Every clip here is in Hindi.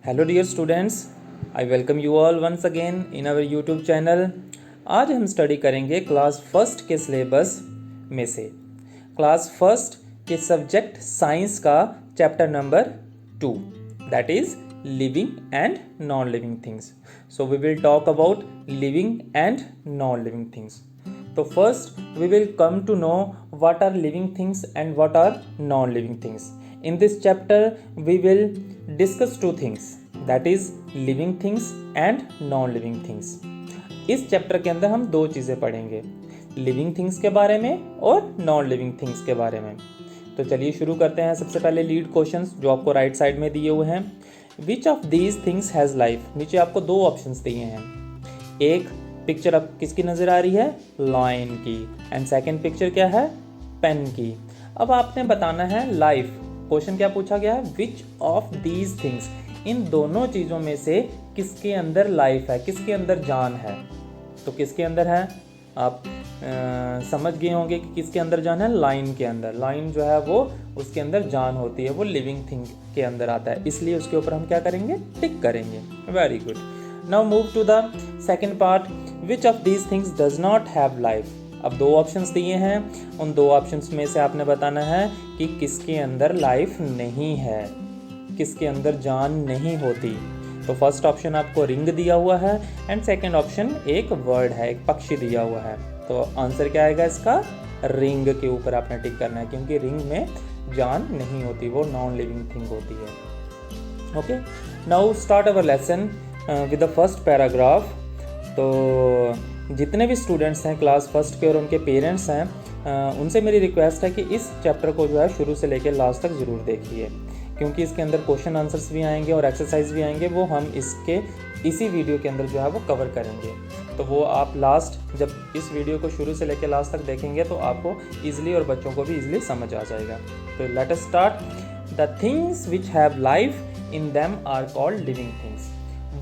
Hello dear students, I welcome you all once again in our YouTube channel. आज हम स्टडी करेंगे क्लास फर्स्ट के सिलेबस में से क्लास फर्स्ट के सब्जेक्ट साइंस का chapter number 2, that is living and non living things. So we will talk about living and non living things. तो first we will come to know what are living things and what are non-living things. In this chapter we will discuss two things, that is living things and non-living things. इस चैप्टर के अंदर हम दो चीज़ें पढ़ेंगे, लिविंग थिंग्स के बारे में और नॉन लिविंग थिंग्स के बारे में। तो चलिए शुरू करते हैं। सबसे पहले लीड क्वेश्चंस जो आपको राइट साइड में दिए हुए हैं। Which of these things has life. नीचे आपको दो ऑप्शंस दिए हैं। एक पिक्चर अब किसकी नज़र आ रही है, लाइन की, एंड सेकंड पिक्चर क्या है, पेन की। अब आपने बताना है लाइफ। क्वेश्चन क्या पूछा गया है, विच ऑफ दीज थिंग्स, इन दोनों चीज़ों में से किसके अंदर लाइफ है, किसके अंदर जान है। तो किसके अंदर है, आप समझ गए होंगे कि किसके अंदर जान है, लाइन के अंदर। लाइन जो है वो उसके अंदर जान होती है, वो लिविंग थिंग के अंदर आता है, इसलिए उसके ऊपर हम क्या करेंगे, टिक करेंगे। Very good. Now move to the second part, which of these things does not have life. अब दो ऑप्शंस दिए हैं, उन दो ऑप्शंस में से आपने बताना है कि किसके अंदर लाइफ नहीं है, किसके अंदर जान नहीं होती। तो फर्स्ट ऑप्शन आपको रिंग दिया हुआ है एंड सेकंड ऑप्शन एक वर्ड है, एक पक्षी दिया हुआ है। तो आंसर क्या आएगा इसका, रिंग के ऊपर आपने टिक करना है, क्योंकि रिंग में जान नहीं होती, वो नॉन लिविंग थिंग होती है। Okay, now start our lesson with the first paragraph. तो जितने भी स्टूडेंट्स हैं क्लास फर्स्ट के और उनके पेरेंट्स हैं, उनसे मेरी रिक्वेस्ट है कि इस चैप्टर को जो है शुरू से लेकर लास्ट तक ज़रूर देखिए, क्योंकि इसके अंदर क्वेश्चन आंसर्स भी आएंगे और एक्सरसाइज भी आएंगे, वो हम इसी वीडियो के अंदर जो है वो कवर करेंगे। तो वो आप लास्ट जब इस वीडियो को शुरू से लेकर लास्ट तक देखेंगे तो आपको ईजिली और बच्चों को भी ईजिली समझ आ जाएगा। तो let us start. The things which have life in them are called living things.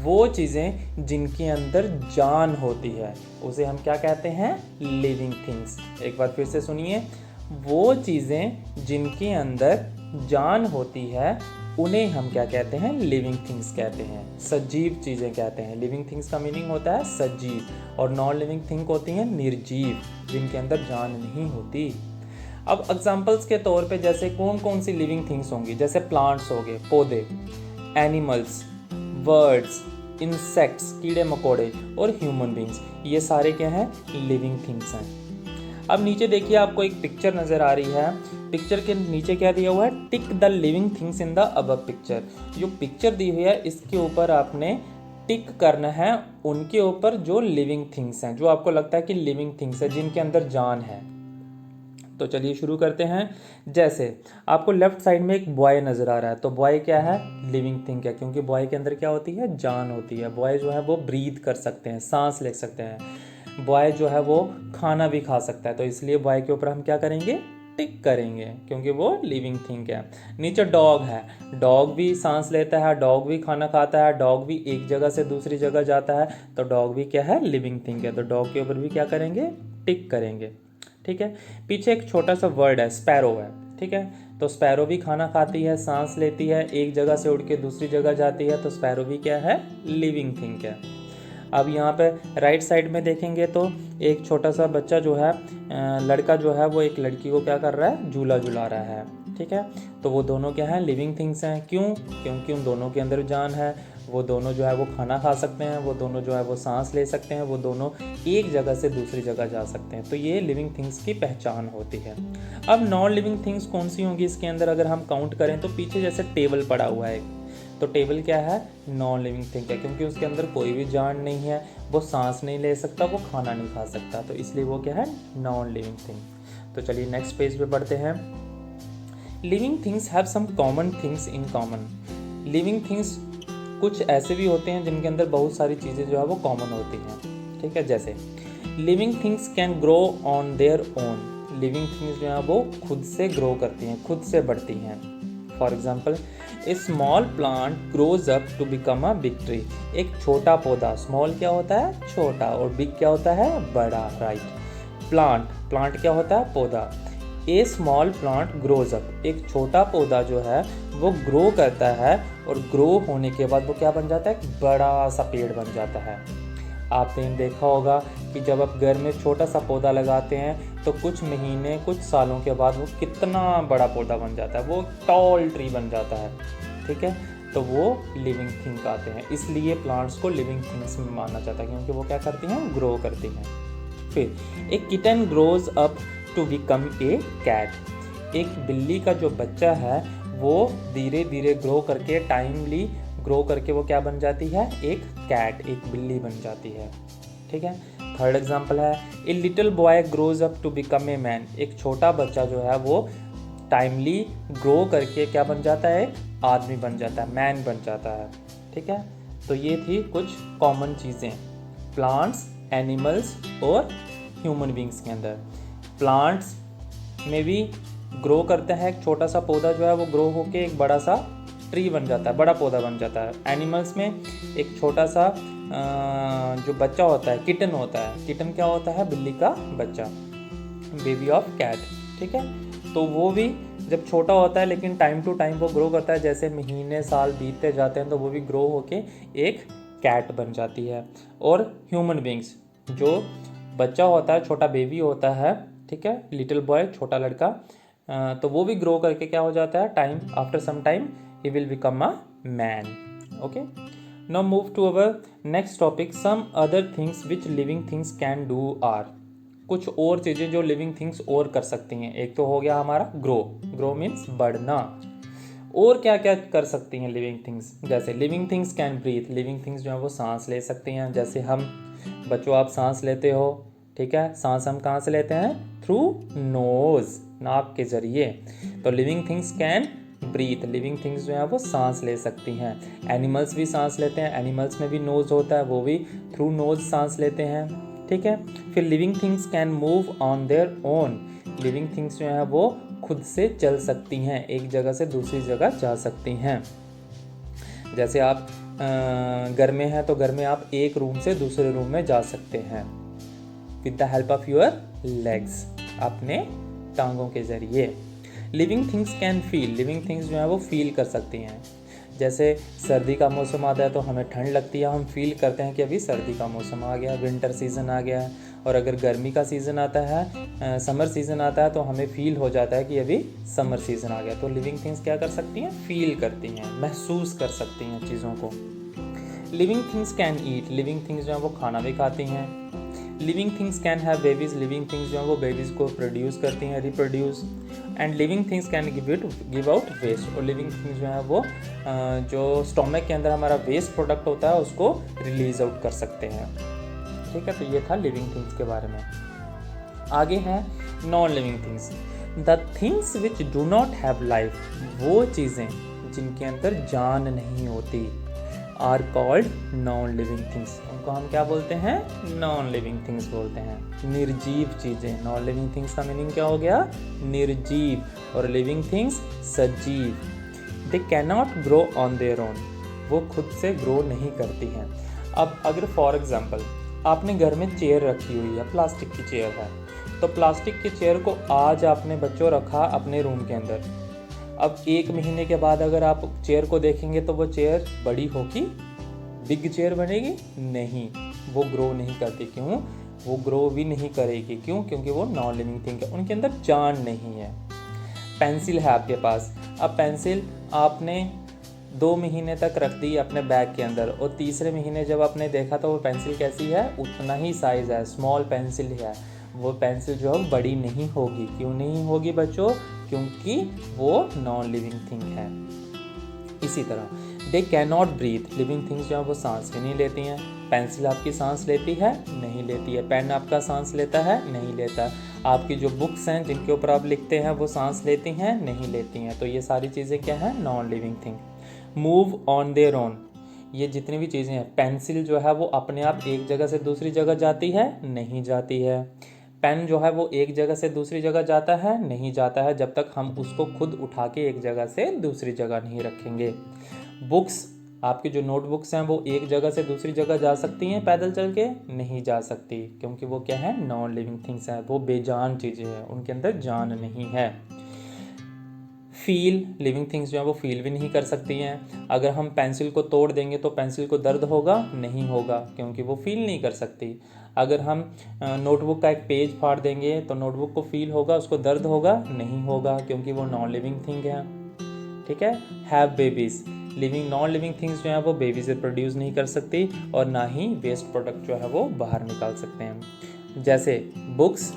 वो चीज़ें जिनके अंदर जान होती है उसे हम क्या कहते हैं, लिविंग थिंग्स। एक बार फिर से सुनिए, वो चीज़ें जिनके अंदर जान होती है उन्हें हम क्या कहते हैं, लिविंग थिंग्स कहते हैं, सजीव चीज़ें कहते हैं। लिविंग थिंग्स का मीनिंग होता है सजीव, और नॉन लिविंग थिंग होती हैं निर्जीव, जिनके अंदर जान नहीं होती। अब एग्जाम्पल्स के तौर पे जैसे कौन कौन सी लिविंग थिंग्स होंगी, जैसे प्लांट्स हो गए, पौधे, एनिमल्स, बर्ड्स, इंसेक्ट्स, कीड़े मकोड़े और ह्यूमन बींग्स, ये सारे क्या हैं, लिविंग थिंग्स हैं। अब नीचे देखिए आपको एक पिक्चर नज़र आ रही है, पिक्चर के नीचे क्या दिया हुआ है, tick the living things in the above picture. जो पिक्चर दी हुई है इसके ऊपर आपने टिक करना है उनके ऊपर जो लिविंग थिंग्स हैं, जो आपको लगता है कि लिविंग थिंग्स है, जिनके अंदर जान है। तो चलिए शुरू करते हैं। जैसे आपको लेफ्ट साइड में एक बॉय नज़र आ रहा है, तो बॉय क्या है, लिविंग थिंग है, क्योंकि बॉय के अंदर क्या होती है, जान होती है। बॉय जो है वो ब्रीथ कर सकते हैं, सांस ले सकते हैं। बॉय जो है वो खाना भी खा सकता है, तो इसलिए बॉय के ऊपर हम क्या करेंगे, टिक करेंगे, क्योंकि वो लिविंग थिंग है। नीचे डॉग है, डॉग भी सांस लेता है, डॉग भी खाना खाता है, डॉग भी एक जगह से दूसरी जगह जाता है, तो डॉग भी क्या है, लिविंग थिंग है। तो डॉग के ऊपर भी क्या करेंगे, टिक करेंगे। ठीक है, पीछे एक छोटा सा वर्ड है, स्पैरो है। ठीक है, तो स्पैरो भी खाना खाती है, सांस लेती है, एक जगह से उड़ के दूसरी जगह जाती है, तो स्पैरो भी क्या है, लिविंग थिंग है। अब यहाँ पे राइट साइड में देखेंगे तो एक छोटा सा बच्चा जो है, लड़का जो है वो एक लड़की को क्या कर रहा है, झूला झुला रहा है। ठीक है, तो वो दोनों क्या हैं, लिविंग थिंग्स हैं। क्यों, क्योंकि उन दोनों के अंदर जान है, वो दोनों जो है वो खाना खा सकते हैं, वो दोनों जो है वो सांस ले सकते हैं, वो दोनों एक जगह से दूसरी जगह जा सकते हैं। तो ये लिविंग थिंग्स की पहचान होती है। अब नॉन लिविंग थिंग्स कौन सी होंगी इसके अंदर, अगर हम काउंट करें तो पीछे जैसे टेबल पड़ा हुआ है, तो टेबल क्या है, नॉन लिविंग थिंग है, क्योंकि उसके अंदर कोई भी जान नहीं है, वो सांस नहीं ले सकता, वो खाना नहीं खा सकता, तो इसलिए वो क्या है, नॉन लिविंग थिंग। तो चलिए नेक्स्ट पेज पे बढ़ते हैं। Living things have some common things in common. Living things कुछ ऐसे भी होते हैं जिनके अंदर बहुत सारी चीज़ें जो है वो कॉमन होती हैं। ठीक है, जैसे living things can grow on their own. Living things जो है वो खुद से ग्रो करती हैं, खुद से बढ़ती हैं। For example, a small plant grows up to become a big tree. एक छोटा पौधा, स्मॉल क्या होता है, छोटा, और बिग क्या होता है, बड़ा। राइट, प्लांट क्या होता है, पौधा। ए स्मॉल प्लांट ग्रोज अप, एक छोटा पौधा जो है वो ग्रो करता है और ग्रो होने के बाद वो क्या बन जाता है, एक बड़ा सा पेड़ बन जाता है। आपने देखा होगा कि जब आप घर में छोटा सा पौधा लगाते हैं तो कुछ महीने कुछ सालों के बाद वो कितना बड़ा पौधा बन जाता है, वो टॉल ट्री बन जाता है। ठीक है, तो वो लिविंग थिंग आते हैं, इसलिए प्लांट्स को लिविंग थिंग्स में माना जाता है क्योंकि वो क्या करती हैं, ग्रो करती हैं। फिर एक kitten grows up to become a cat, एक बिल्ली का जो बच्चा है वो धीरे धीरे ग्रो करके टाइमली ग्रो करके वो क्या बन जाती है, एक कैट, एक बिल्ली बन जाती है। ठीक है, थर्ड एग्जांपल है a little boy grows up to become a man, एक छोटा बच्चा जो है वो टाइमली ग्रो करके क्या बन जाता है, आदमी बन जाता है, मैन बन जाता है। ठीक है, तो ये थी कुछ कॉमन चीज़ें प्लांट्स, एनिमल्स और ह्यूमन बींग्स के अंदर। प्लांट्स में भी ग्रो करता है, एक छोटा सा पौधा जो है वो ग्रो होके एक बड़ा सा ट्री बन जाता है, बड़ा पौधा बन जाता है। एनिमल्स में एक छोटा सा जो बच्चा होता है, किटन होता है, किटन क्या होता है, बिल्ली का बच्चा, बेबी ऑफ कैट। ठीक है, तो वो भी जब छोटा होता है लेकिन टाइम टू टाइम वो ग्रो करता है, जैसे महीने साल बीतते जाते हैं तो वो भी ग्रो होके एक कैट बन जाती है। और ह्यूमन बींग्स, जो बच्चा होता है, छोटा बेबी होता है, ठीक है, लिटिल बॉय, छोटा लड़का, तो वो भी ग्रो करके क्या हो जाता है, time after some time he will become a man. Okay, now move to our next topic, some other things which living things can do are, कुछ और चीज़ें जो लिविंग थिंग्स और कर सकती हैं। एक तो हो गया हमारा ग्रो, ग्रो मीन्स बढ़ना। और क्या क्या कर सकती हैं लिविंग थिंग्स, जैसे living things can breathe, living things जो है वो सांस ले सकती हैं। जैसे हम बच्चों, आप सांस लेते हो, ठीक है, सांस हम कहाँ से लेते हैं, थ्रू नोज, नाक के जरिए। तो living things can breathe, living things जो है वो सांस ले सकती हैं। एनिमल्स भी सांस लेते हैं, एनिमल्स में भी नोज होता है, वो भी थ्रू नोज सांस लेते हैं। ठीक है, फिर living things can move on their own, living things जो है वो खुद से चल सकती हैं, एक जगह से दूसरी जगह जा सकती हैं। जैसे आप घर में हैं तो घर में आप एक रूम से दूसरे रूम में जा सकते हैं with the help of your legs, अपने टांगों के जरिए। Living things can feel, living things जो है वो फील कर सकती हैं। जैसे सर्दी का मौसम आता है तो हमें ठंड लगती है, हम फील करते हैं कि अभी सर्दी का मौसम आ गया, विंटर सीज़न आ गया है। और अगर गर्मी का सीज़न आता है, समर सीज़न आता है, तो हमें फील हो जाता है कि अभी समर सीज़न आ गया। तो लिविंग थिंग्स क्या कर सकती हैं, फील करती हैं, महसूस कर सकती हैं चीज़ों को। Living things can eat, living things जो है वो खाना भी खाती हैं। Living things can have babies, living things जो है वो बेबीज़ को प्रोड्यूस करती हैं, reproduce. And living things can give out waste, और लिविंग थिंग्स जो है वो जो स्टोमक के अंदर हमारा वेस्ट प्रोडक्ट होता है उसको रिलीज आउट कर सकते हैं। ठीक है, तो ये था लिविंग थिंग्स के बारे में। आगे है non living things, the things which do not have life, वो चीज़ें जिनके अंदर जान नहीं होती, are called non living things, उनको हम क्या बोलते हैं, नॉन लिविंग थिंग्स बोलते हैं। निर्जीव चीज़ें, नॉन लिविंग थिंग्स का मीनिंग क्या हो गया, निर्जीव, और लिविंग थिंग्स सजीव। दे can not grow on their own, वो खुद से ग्रो नहीं करती हैं। अब अगर फॉर एग्जाम्पल आपने घर में चेयर रखी हुई है, प्लास्टिक की चेयर है, तो प्लास्टिक की चेयर को आज आपने बच्चों रखा अपने रूम के अंदर, अब एक महीने के बाद अगर आप चेयर को देखेंगे तो वो चेयर बड़ी होगी, बिग चेयर बनेगी नहीं, वो ग्रो नहीं करती। क्यों, वो ग्रो भी नहीं करेगी, क्यों, क्योंकि वो नॉन लिविंग थिंग है, उनके अंदर जान नहीं है। पेंसिल है आपके पास, अब पेंसिल आपने 2 महीने तक रख दी अपने बैग के अंदर, और तीसरे महीने जब आपने देखा तो वो पेंसिल कैसी है, उतना ही साइज़ है, स्मॉल पेंसिल है, वो पेंसिल जो है बड़ी नहीं होगी। क्यों नहीं होगी बच्चों, क्योंकि वो नॉन लिविंग थिंग है। इसी तरह they can not breathe, living things जो है वो सांस भी नहीं लेती हैं। पेंसिल आपकी सांस लेती है, नहीं लेती है। पेन आपका सांस लेता है, नहीं लेता। आपकी जो बुक्स हैं जिनके ऊपर आप लिखते हैं वो सांस लेती हैं, नहीं लेती हैं। तो ये सारी चीज़ें क्या हैं, non living thing. Move on their own, ये जितनी भी चीज़ें हैं, पेंसिल जो है वो अपने आप एक जगह से दूसरी जगह जाती है, नहीं जाती है। पेन जो है वो एक जगह से दूसरी जगह जाता है, नहीं जाता है, जब तक हम उसको खुद उठा के एक जगह से दूसरी जगह नहीं रखेंगे। बुक्स आपकी जो नोटबुक्स हैं वो एक जगह से दूसरी जगह जा सकती हैं पैदल चल के? नहीं जा सकती, क्योंकि वो क्या है, नॉन लिविंग थिंग्स हैं, वो बेजान चीज़ें हैं, उनके अंदर जान नहीं है। फील, लिविंग थिंग्स जो है वो फील भी नहीं कर सकती हैं। अगर हम पेंसिल को तोड़ देंगे तो पेंसिल को दर्द होगा? नहीं होगा, क्योंकि वो फील नहीं कर सकती। अगर हम नोटबुक का एक पेज फाड़ देंगे तो नोटबुक को फील होगा, उसको दर्द होगा? नहीं होगा, क्योंकि वो नॉन लिविंग थिंग है। ठीक है। Have babies, living non living things जो है वो बेबी से प्रोड्यूस नहीं कर सकती और ना ही वेस्ट प्रोडक्ट जो है वो बाहर निकाल सकते हैं। जैसे books,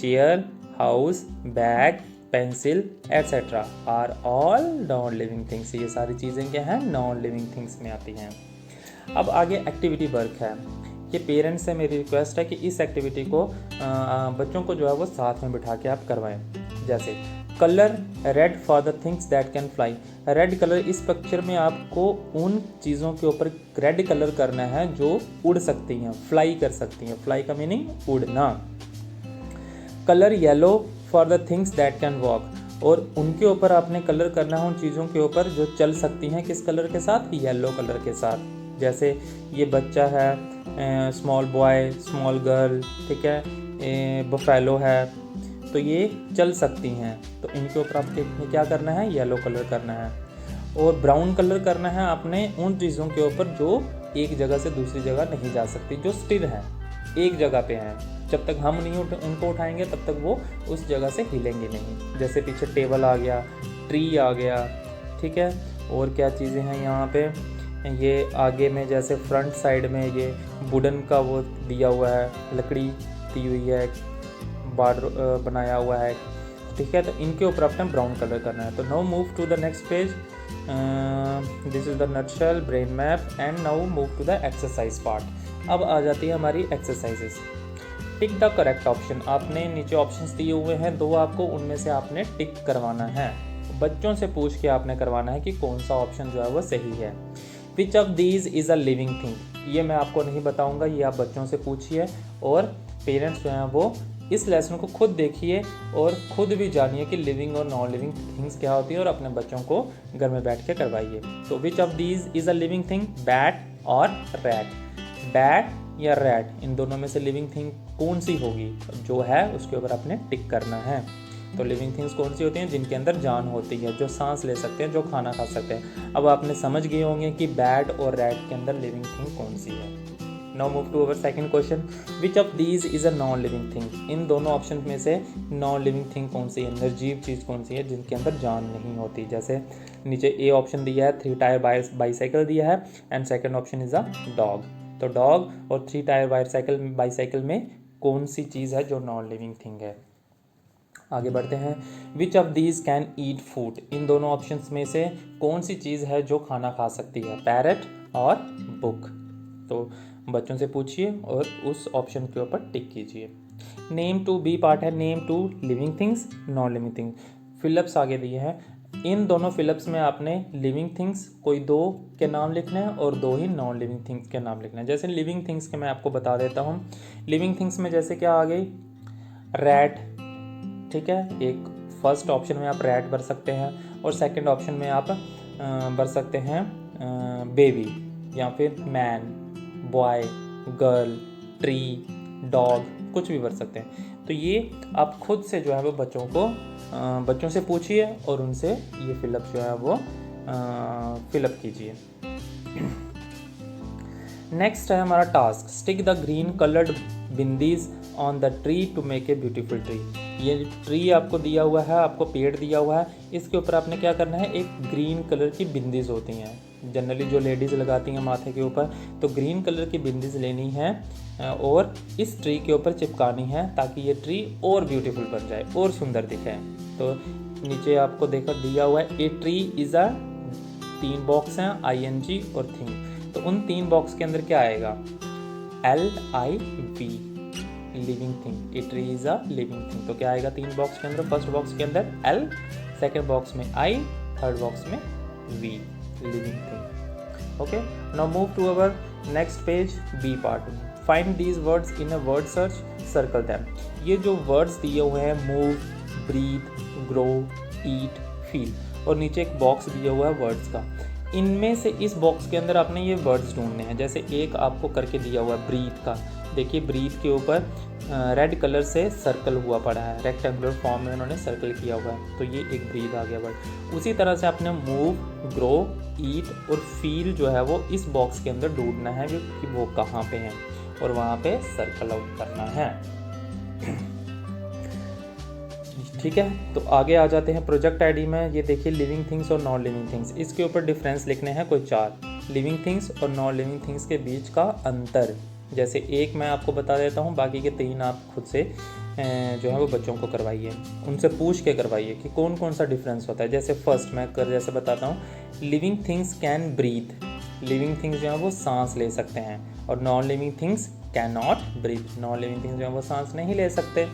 chair, house, bag, pencil etcetera are all non living things. ये सारी चीज़ें क्या हैं, नॉन लिविंग थिंग्स में आती हैं। अब आगे एक्टिविटी वर्क है। ये पेरेंट्स से मेरी रिक्वेस्ट है कि इस एक्टिविटी को बच्चों को जो है वो साथ में बिठा के आप करवाएं। जैसे colour red for the things that can fly. Red colour, इस पिक्चर में आपको उन चीज़ों के ऊपर रेड कलर करना है जो उड़ सकती हैं, फ्लाई कर सकती हैं। फ्लाई का मीनिंग उड़ना। Colour yellow for the things that can walk, और उनके ऊपर आपने कलर करना है उन चीज़ों के ऊपर जो चल सकती हैं। किस कलर के साथ? येलो कलर के साथ। जैसे ये बच्चा है, स्मॉल बॉय, स्मॉल गर्ल, ठीक है, बफेलो है, तो ये चल सकती हैं, तो इनके ऊपर आपके क्या करना है, येलो कलर करना है। और ब्राउन कलर करना है आपने उन चीज़ों के ऊपर जो एक जगह से दूसरी जगह नहीं जा सकती, जो स्थिर हैं, एक जगह पे हैं। जब तक हम नहीं उनको उठाएंगे तब तक वो उस जगह से हिलेंगे नहीं। जैसे पीछे टेबल आ गया, ट्री आ गया, ठीक है। और क्या चीज़ें हैं यहाँ पे, ये आगे में जैसे फ्रंट साइड में ये वुडन का वो दिया हुआ है, लकड़ी दी हुई है, बॉर्डर बनाया हुआ है, ठीक है। तो इनके ऊपर आपने ब्राउन कलर करना है। तो now move to the next page. This is the nutshell brain map and now move to the exercise part. अब आ जाती है हमारी exercises. Tick the correct option. आपने नीचे ऑप्शंस दिए हुए हैं दो, आपको उनमें से आपने टिक करवाना है। बच्चों से पूछ के आपने करवाना है कि कौन सा ऑप्शन जो है वो सही है। विच of these is a living thing, ये मैं आपको नहीं बताऊंगा, ये आप बच्चों से पूछिए। और पेरेंट्स जो हैं वो इस लेसन को खुद देखिए और खुद भी जानिए कि लिविंग और नॉन लिविंग थिंग्स क्या होती है, और अपने बच्चों को घर में बैठ के करवाइए। तो विच of these is a living thing, bat और रैट। बैट या रैट, इन दोनों में से लिविंग थिंग कौन सी होगी, जो है उसके ऊपर आपने टिक करना है। तो लिविंग थिंग्स कौन सी होती हैं, जिनके अंदर जान होती है, जो सांस ले सकते हैं, जो खाना खा सकते हैं। अब आपने समझ गए होंगे कि बैट और रैट के अंदर लिविंग थिंग कौन सी है। Now move to our second question. Which of these is a non living thing, इन दोनों ऑप्शन में से नॉन लिविंग थिंग कौन सी है, निर्जीव चीज़ कौन सी है जिनके अंदर जान नहीं होती। जैसे नीचे ए ऑप्शन दिया है, 3 टायर बाईसाइकिल दिया है, and second option is a dog. तो डॉग और 3 टायर बाईसाइकिल में कौन सी चीज़ है जो नॉन लिविंग थिंग है। आगे बढ़ते हैं। Which of these can eat food, इन दोनों ऑप्शंस में से कौन सी चीज़ है जो खाना खा सकती है, पैरट और बुक। तो बच्चों से पूछिए और उस ऑप्शन के ऊपर टिक कीजिए। नेम टू बी पार्ट है, name two living things, non living things. Fill ups आगे दिए हैं, इन दोनों फिलप्स में आपने लिविंग थिंग्स कोई 2 के नाम लिखने हैं और 2 ही नॉन लिविंग थिंग्स के नाम लिखने हैं। जैसे लिविंग थिंग्स के मैं आपको बता देता हूँ। लिविंग थिंग्स में जैसे क्या आ गई, रैट, ठीक है, एक फर्स्ट ऑप्शन में आप रैट भर सकते हैं और सेकंड ऑप्शन में आप भर सकते हैं बेबी, या फिर man, boy, girl, tree, dog, कुछ भी भर सकते हैं। तो ये आप खुद से जो है वो बच्चों से पूछिए और उनसे ये फिलअप जो है वो फिलअप कीजिए। नेक्स्ट है हमारा task, stick the green coloured bindis on the tree to make a beautiful tree. ये ट्री आपको दिया हुआ है, आपको पेड़ दिया हुआ है, इसके ऊपर आपने क्या करना है, एक ग्रीन कलर की बिंदीज होती हैं जनरली जो लेडीज़ लगाती हैं माथे के ऊपर, तो ग्रीन कलर की बिंदीज लेनी है और इस ट्री के ऊपर चिपकानी है ताकि ये ट्री और ब्यूटीफुल बन जाए और सुंदर दिखे। तो नीचे आपको दिया हुआ है, a tree is a, 3 box हैं, ING और थिंग। तो उन 3 बॉक्स के अंदर क्या आएगा, LIV, living thing. A tree is a living thing. तो क्या आएगा 3 बॉक्स के अंदर, फर्स्ट बॉक्स के अंदर L, सेकेंड बॉक्स में I, थर्ड बॉक्स में V, living thing. Okay, now move to our next page, B part. Find these words in a word search, circle them. ये जो वर्ड्स दिए हुए हैं, move, breathe, grow, eat, feel, और नीचे एक बॉक्स दिया हुआ है वर्ड्स का, इनमें से इस बॉक्स के अंदर आपने ये वर्ड्स ढूंढने हैं। जैसे एक आपको करके दिया हुआ है ब्रीथ का, देखिए ब्रीथ के ऊपर रेड कलर से सर्कल हुआ पड़ा है, रेक्टेंगुलर फॉर्म में उन्होंने सर्कल किया हुआ है, तो ये एक ब्रीथ आ गया वर्ड। उसी तरह से आपने मूव, ग्रो, ईट और फील जो है वो इस बॉक्स के अंदर ढूंढना है कि वो कहाँ पे हैं और वहाँ पे सर्कल आउट करना है। ठीक है, तो आगे आ जाते हैं प्रोजेक्ट आईडी में। ये देखिए लिविंग थिंग्स और नॉन लिविंग थिंग्स, इसके ऊपर डिफरेंस लिखने हैं कोई 4। लिविंग थिंग्स और नॉन लिविंग थिंग्स के बीच का अंतर, जैसे एक मैं आपको बता देता हूँ, बाकी के 3 आप खुद से जो है वो बच्चों को करवाइए, उनसे पूछ के करवाइए कि कौन कौन सा डिफरेंस होता है। जैसे फर्स्ट मैं जैसे बताता हूँ, living things can breathe, living things जो है वो सांस ले सकते हैं, और non living things can not breathe, non living things जो है वो सांस नहीं ले सकते।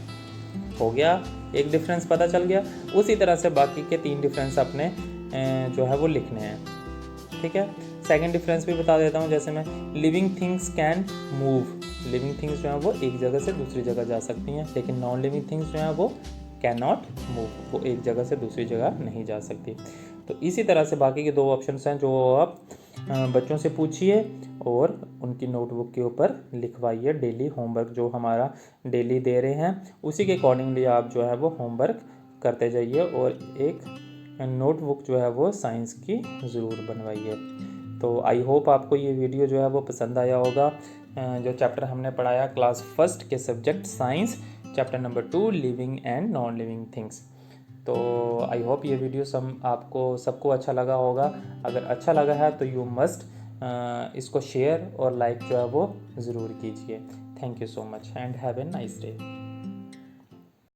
हो गया, एक डिफरेंस पता चल गया। उसी तरह से बाकी के 3 डिफरेंस अपने जो है वो लिखने हैं। ठीक है, सेकंड डिफरेंस भी बता देता हूँ। जैसे मैं living things can move, living things जो है वो एक जगह से दूसरी जगह जा सकती हैं, लेकिन नॉन लिविंग थिंग्स जो है वो कैन नॉट मूव, वो एक जगह से दूसरी जगह नहीं जा सकती। तो इसी तरह से बाकी के 2 ऑप्शंस हैं जो आप बच्चों से पूछिए और उनकी नोटबुक के ऊपर लिखवाइए। डेली होमवर्क जो हमारा डेली दे रहे हैं उसी के अकॉर्डिंगली आप जो है वो होमवर्क करते जाइए, और एक नोटबुक जो है वो साइंस की ज़रूर बनवाइए। तो आई होप आपको ये वीडियो जो है वो पसंद आया होगा। जो चैप्टर हमने पढ़ाया क्लास फर्स्ट के subject science, chapter number 2 living and non living things. तो आई होप ये वीडियो आपको सबको अच्छा लगा होगा। अगर अच्छा लगा है तो यू मस्ट इसको शेयर और लाइक जो है वो ज़रूर कीजिए। Thank you so much and have a nice day.